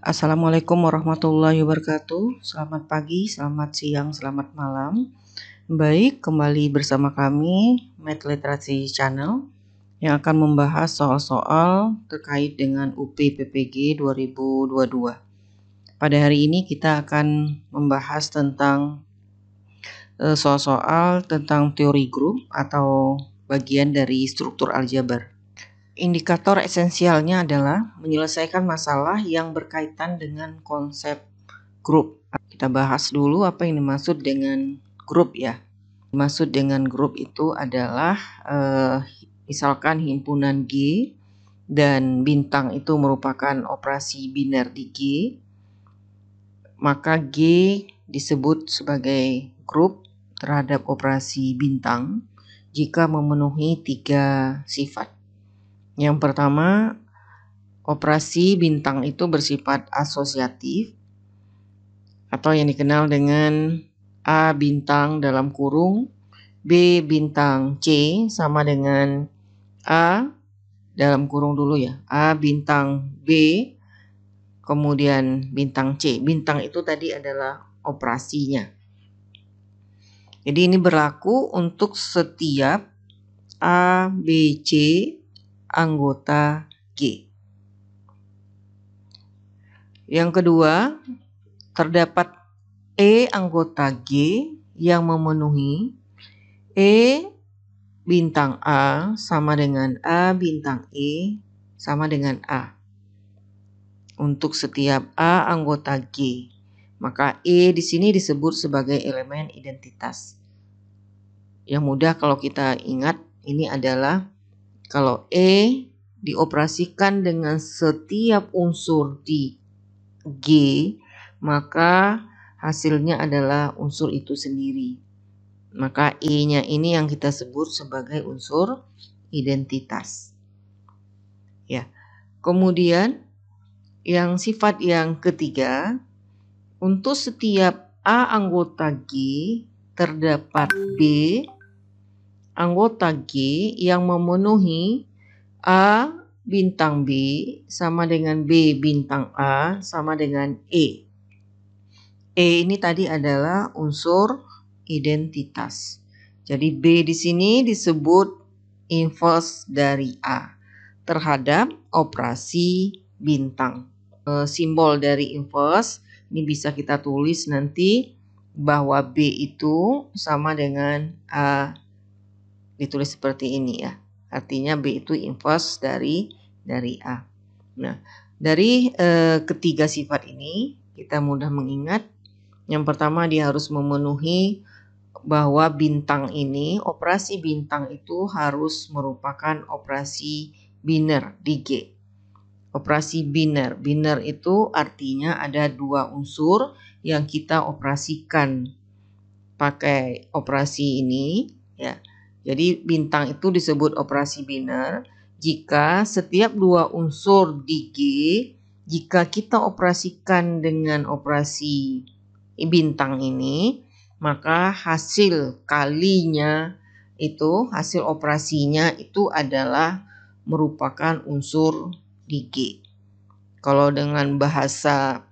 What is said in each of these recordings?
Assalamualaikum warahmatullahi wabarakatuh. Selamat pagi, selamat siang, selamat malam. Baik, kembali bersama kami Math Literasi Channel yang akan membahas soal-soal terkait dengan UP PPG 2022. Pada hari ini kita akan membahas tentang soal-soal tentang teori grup atau bagian dari struktur aljabar. Indikator esensialnya adalah menyelesaikan masalah yang berkaitan dengan konsep grup. Kita bahas dulu apa yang dimaksud dengan grup ya. Dimaksud dengan grup itu adalah misalkan himpunan G dan bintang itu merupakan operasi biner di G, maka G disebut sebagai grup terhadap operasi bintang jika memenuhi 3 sifat. Yang pertama, operasi bintang itu bersifat asosiatif atau yang dikenal dengan A bintang dalam kurung B bintang C sama dengan A dalam kurung dulu ya, A bintang B kemudian bintang C. Bintang itu tadi adalah operasinya. Jadi ini berlaku untuk setiap A, B, C anggota G. Yang kedua, terdapat E anggota G yang memenuhi E bintang A sama dengan A bintang E sama dengan A. Untuk setiap A anggota G, maka E di sini disebut sebagai elemen identitas. Yang mudah kalau kita ingat ini adalah kalau E dioperasikan dengan setiap unsur di G, maka hasilnya adalah unsur itu sendiri. Maka E-nya ini yang kita sebut sebagai unsur identitas. Ya. Kemudian yang sifat yang ketiga, untuk setiap A anggota G terdapat B anggota G yang memenuhi A bintang B sama dengan B bintang A sama dengan E. E ini tadi adalah unsur identitas. Jadi B di sini disebut inverse dari A terhadap operasi bintang. Simbol dari inverse ini bisa kita tulis nanti bahwa B itu sama dengan A, ditulis seperti ini ya. Artinya B itu inverse dari A. Nah, dari ketiga sifat ini kita mudah mengingat. Yang pertama, dia harus memenuhi bahwa bintang ini, operasi bintang itu harus merupakan operasi biner di G. Operasi biner. Biner itu artinya ada 2 unsur yang kita operasikan pakai operasi ini ya. Jadi bintang itu disebut operasi biner jika setiap 2 unsur di G, jika kita operasikan dengan operasi bintang ini, maka hasil kalinya itu, hasil operasinya itu adalah merupakan unsur di G. Kalau dengan bahasa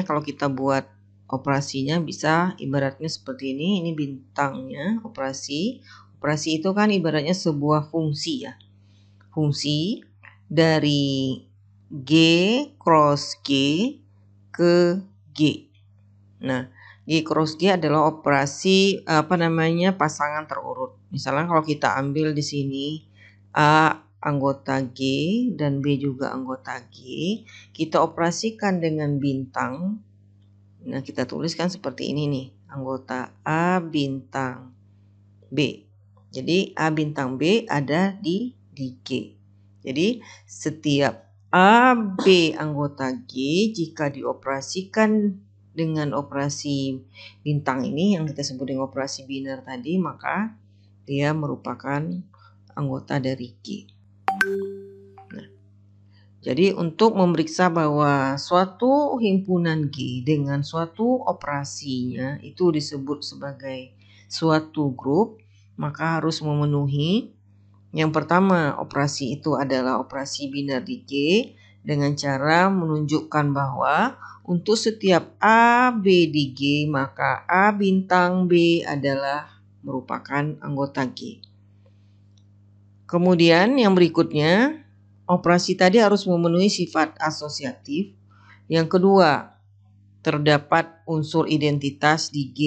kalau kita buat operasinya bisa ibaratnya seperti ini bintangnya operasi itu kan ibaratnya sebuah fungsi ya, fungsi dari G cross G ke G. Nah, G cross G adalah operasi pasangan terurut. Misalnya kalau kita ambil di sini A anggota G dan B juga anggota G, kita operasikan dengan bintang. Nah, kita tuliskan seperti ini nih, anggota A bintang B. Jadi A bintang B ada di G. Jadi setiap A, B anggota G jika dioperasikan dengan operasi bintang ini yang kita sebut dengan operasi biner tadi, maka dia merupakan anggota dari G. Nah, jadi untuk memeriksa bahwa suatu himpunan G dengan suatu operasinya itu disebut sebagai suatu grup, maka harus memenuhi Yang pertama, operasi itu adalah operasi binary G dengan cara menunjukkan bahwa untuk setiap A, B di G, maka A bintang B adalah merupakan anggota G. Kemudian yang berikutnya, operasi tadi harus memenuhi sifat asosiatif. Yang kedua, terdapat unsur identitas di G.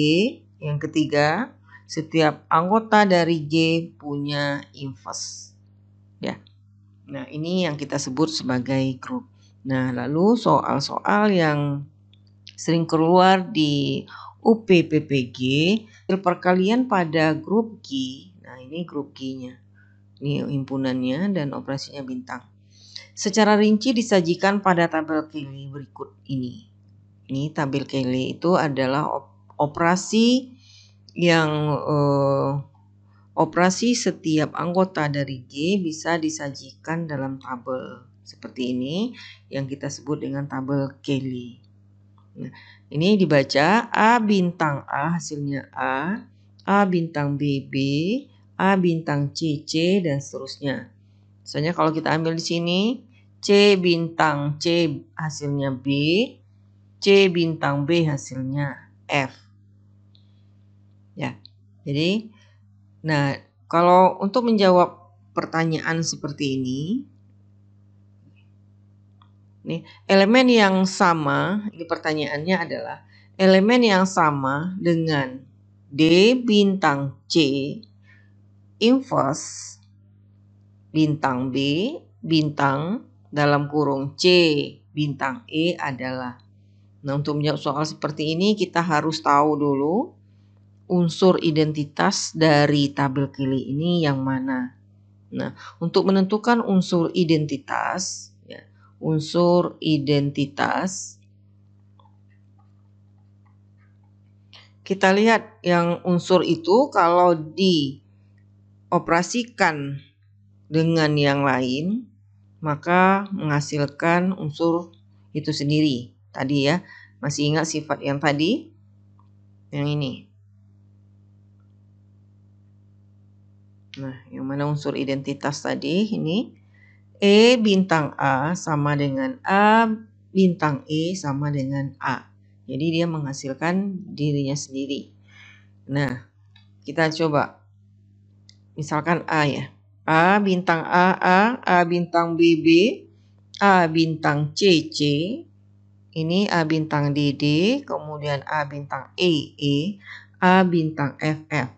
Yang ketiga, setiap anggota dari G punya inverse. Ya. Nah, ini yang kita sebut sebagai grup. Nah, lalu soal-soal yang sering keluar di UPPPG, perkalian pada grup G. Nah, ini grup G-nya. Ini himpunannya dan operasinya bintang. Secara rinci disajikan pada tabel Cayley berikut ini. Ini tabel Cayley itu adalah operasi yang operasi setiap anggota dari G bisa disajikan dalam tabel seperti ini yang kita sebut dengan tabel Cayley. Nah, ini dibaca A bintang A hasilnya A bintang B B, A bintang C C dan seterusnya. Misalnya kalau kita ambil di sini C bintang C hasilnya B, C bintang B hasilnya F. Ya. Jadi, nah, kalau untuk menjawab pertanyaan seperti ini, elemen yang sama, ini pertanyaannya adalah elemen yang sama dengan D bintang C inverse bintang B bintang dalam kurung C bintang E adalah. Nah, untuk menjawab soal seperti ini kita harus tahu dulu unsur identitas dari tabel Cayley ini yang mana. Nah, untuk menentukan unsur identitas, kita lihat yang unsur itu kalau dioperasikan dengan yang lain, maka menghasilkan unsur itu sendiri. Tadi ya, masih ingat sifat yang tadi? Yang ini. Nah, yang mana unsur identitas tadi ini? E bintang A sama dengan A bintang E sama dengan A. Jadi dia menghasilkan dirinya sendiri. Nah, kita coba. Misalkan A ya. A bintang A bintang B B, A bintang C C. Ini A bintang D D, kemudian A bintang E, A bintang F F.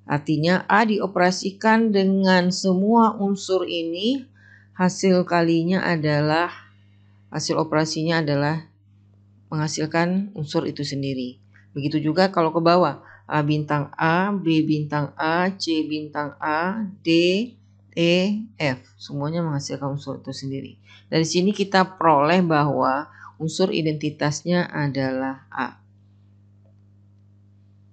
Artinya A dioperasikan dengan semua unsur ini, hasil operasinya adalah menghasilkan unsur itu sendiri. Begitu juga kalau ke bawah, A bintang A, B bintang A, C bintang A, D, E, F. Semuanya menghasilkan unsur itu sendiri. Dari sini kita peroleh bahwa unsur identitasnya adalah A.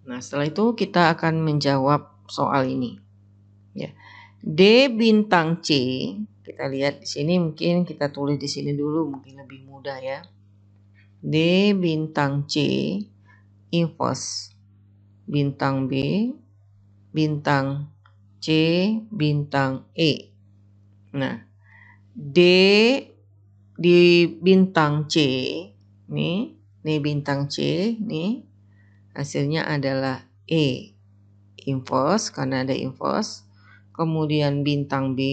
Nah, setelah itu kita akan menjawab soal ini. Ya. D bintang C, kita lihat di sini, mungkin kita tulis di sini dulu, mungkin lebih mudah ya. D bintang C inverse bintang B bintang C bintang E. Nah, D di bintang C nih bintang C nih hasilnya adalah E inverse karena ada inverse. Kemudian bintang B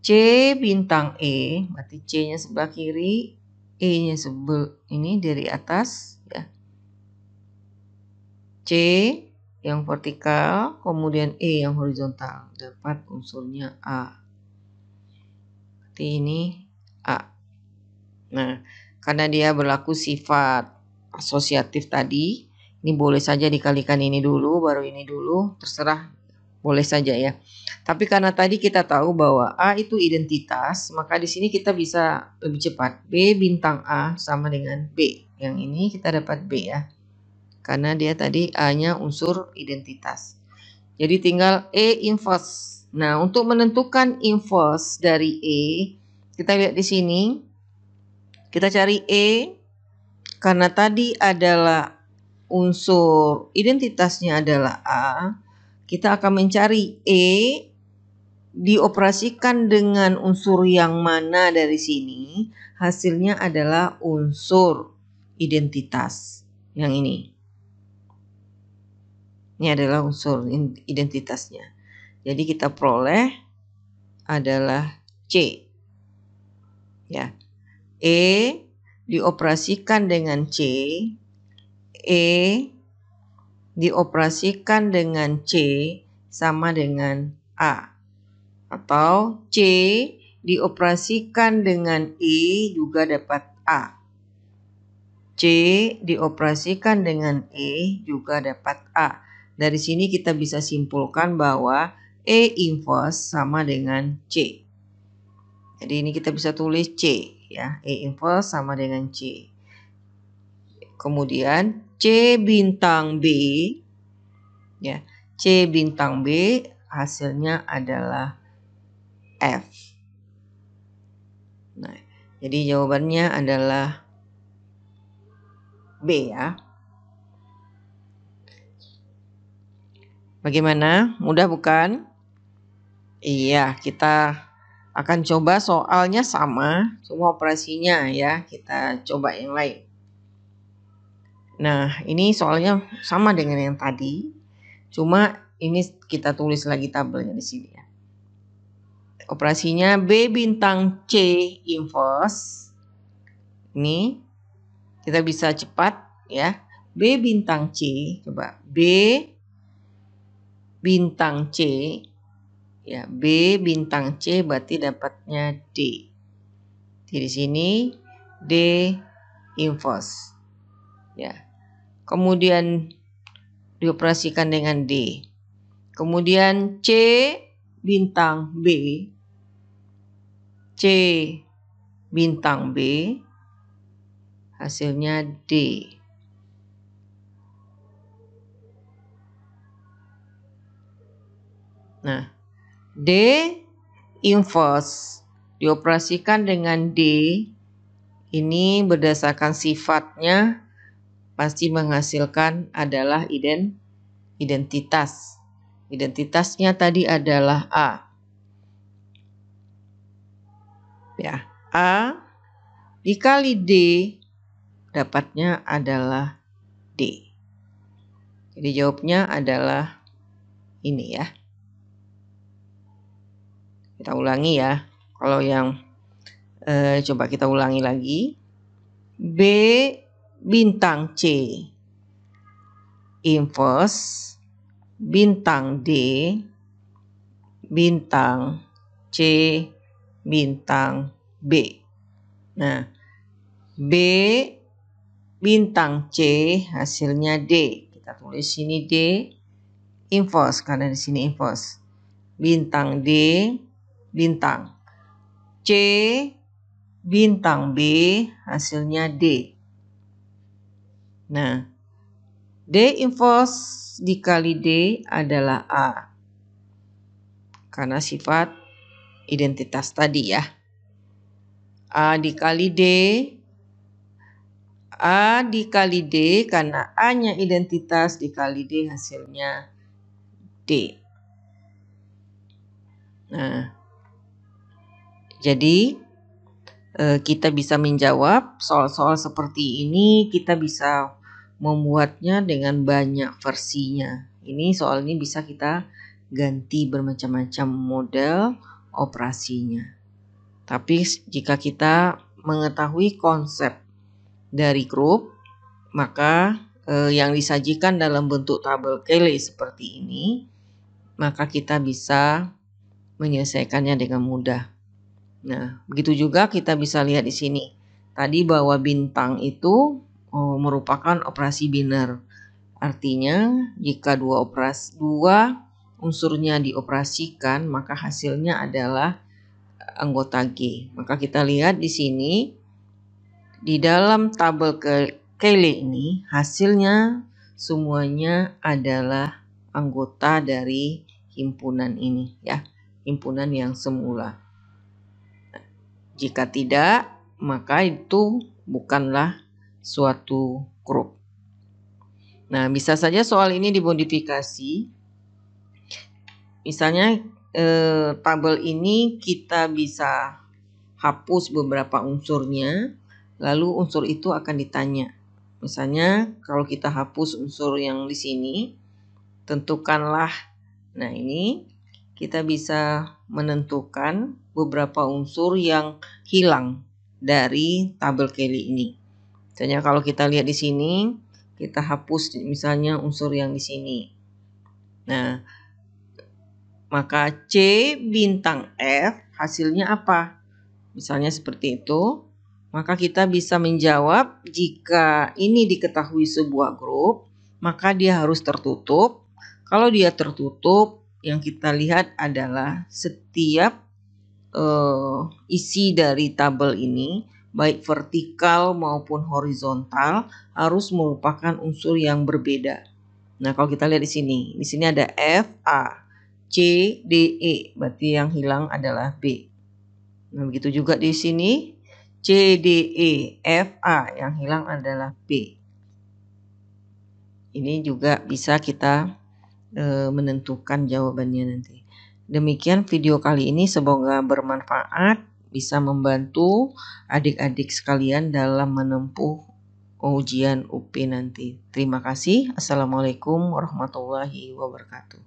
C bintang E, berarti C-nya sebelah kiri, E-nya sebelah ini dari atas ya. C yang vertikal, kemudian E yang horizontal, dapat unsurnya A. Berarti ini A. Nah, karena dia berlaku sifat asosiatif tadi, ini boleh saja dikalikan ini dulu, baru ini dulu, terserah, boleh saja ya. Tapi karena tadi kita tahu bahwa A itu identitas, maka di sini kita bisa lebih cepat. B bintang A sama dengan B. Yang ini kita dapat B ya. Karena dia tadi A-nya unsur identitas. Jadi tinggal E inverse. Nah, untuk menentukan inverse dari E, kita lihat di sini. Kita cari E, karena tadi adalah unsur identitasnya adalah A, kita akan mencari E dioperasikan dengan unsur yang mana dari sini, hasilnya adalah unsur identitas yang ini. Ini adalah unsur identitasnya. Jadi kita peroleh adalah C. Ya. E dioperasikan dengan C, E dioperasikan dengan C sama dengan A. Atau C dioperasikan dengan E juga dapat A. C dioperasikan dengan E juga dapat A. Dari sini kita bisa simpulkan bahwa E inverse sama dengan C. Jadi ini kita bisa tulis C ya. E inverse sama dengan C. Kemudian C bintang B ya. C bintang B hasilnya adalah F. Nah, jadi jawabannya adalah B ya. Bagaimana? Mudah bukan? Iya, kita akan coba soalnya sama, semua operasinya ya. Kita coba yang lain. Nah, ini soalnya sama dengan yang tadi. Cuma ini kita tulis lagi tabelnya di sini ya. Operasinya B bintang C inverse. Ini kita bisa cepat ya. B bintang C, coba B bintang C ya, B bintang C berarti dapatnya D. Di sini D inverse ya. Kemudian dioperasikan dengan D. Kemudian C bintang B, C bintang B hasilnya D. Nah, D inverse dioperasikan dengan D, ini berdasarkan sifatnya pasti menghasilkan adalah identitas. Identitasnya tadi adalah A. Ya, A dikali D dapatnya adalah D. Jadi jawabnya adalah ini ya. Kita ulangi ya. Kalau yang coba kita ulangi lagi. B bintang C inverse bintang D bintang C bintang B. Nah, B bintang C hasilnya D. Kita tulis sini D inverse karena di sini inverse. Bintang D bintang C bintang B hasilnya D. Nah, D inverse dikali D adalah A. Karena sifat identitas tadi ya. A dikali D. A dikali D karena A-nya identitas dikali D hasilnya D. Nah, jadi kita bisa menjawab soal-soal seperti ini, kita bisa membuatnya dengan banyak versinya. Ini soal ini bisa kita ganti bermacam-macam model operasinya. Tapi jika kita mengetahui konsep dari grup, maka yang disajikan dalam bentuk tabel Cayley seperti ini, maka kita bisa menyelesaikannya dengan mudah. Nah, begitu juga kita bisa lihat di sini. Tadi bahwa bintang itu merupakan operasi biner. Artinya, jika dua unsurnya dioperasikan, maka hasilnya adalah anggota G. Maka kita lihat di sini di dalam tabel Cayley ini hasilnya semuanya adalah anggota dari himpunan ini ya, himpunan yang semula. Jika tidak, maka itu bukanlah suatu grup. Nah, bisa saja soal ini dimodifikasi. Misalnya tabel ini kita bisa hapus beberapa unsurnya, lalu unsur itu akan ditanya. Misalnya kalau kita hapus unsur yang di sini, tentukanlah. Nah, ini kita bisa menentukan beberapa unsur yang hilang dari tabel Kelly ini. Misalnya kalau kita lihat di sini, kita hapus misalnya unsur yang di sini. Nah, maka C bintang F hasilnya apa? Misalnya seperti itu. Maka kita bisa menjawab jika ini diketahui sebuah grup, maka dia harus tertutup. Kalau dia tertutup, yang kita lihat adalah setiap isi dari tabel ini, baik vertikal maupun horizontal, harus merupakan unsur yang berbeda. Nah, kalau kita lihat di sini ada F, A, C, D, E, berarti yang hilang adalah B. Nah, begitu juga di sini C, D, E, F, A, yang hilang adalah B. Ini juga bisa kita menentukan jawabannya nanti. Demikian video kali ini, semoga bermanfaat, bisa membantu adik-adik sekalian dalam menempuh ujian UP nanti. Terima kasih. Assalamualaikum warahmatullahi wabarakatuh.